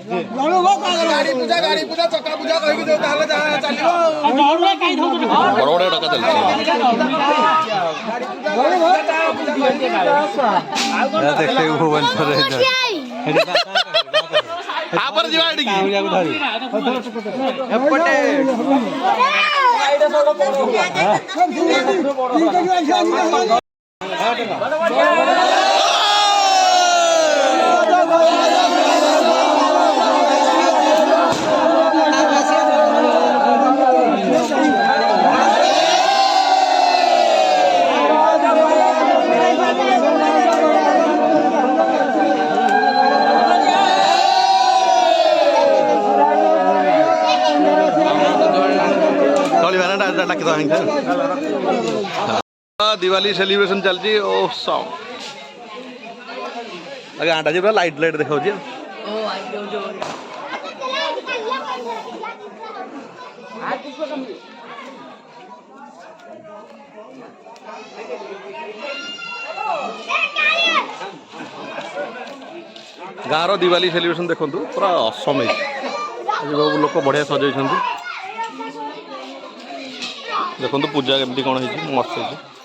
गाड़ी पूजा चक्का पूजा कहि के ताले चलिबो बड़ बड़ डका चलछि देखते भुवनेश्वर आपर जीवा एडी की एपटे दिवाली सेलिब्रेशन चलती ओ सॉन्ग आगे आंटा जी लाइट लाइट देखा गाँव दिवाली सेलिब्रेशन देखु पूरा असम लोक बढ़िया सजाई देखो पूजा केमती कौन है मस्त है।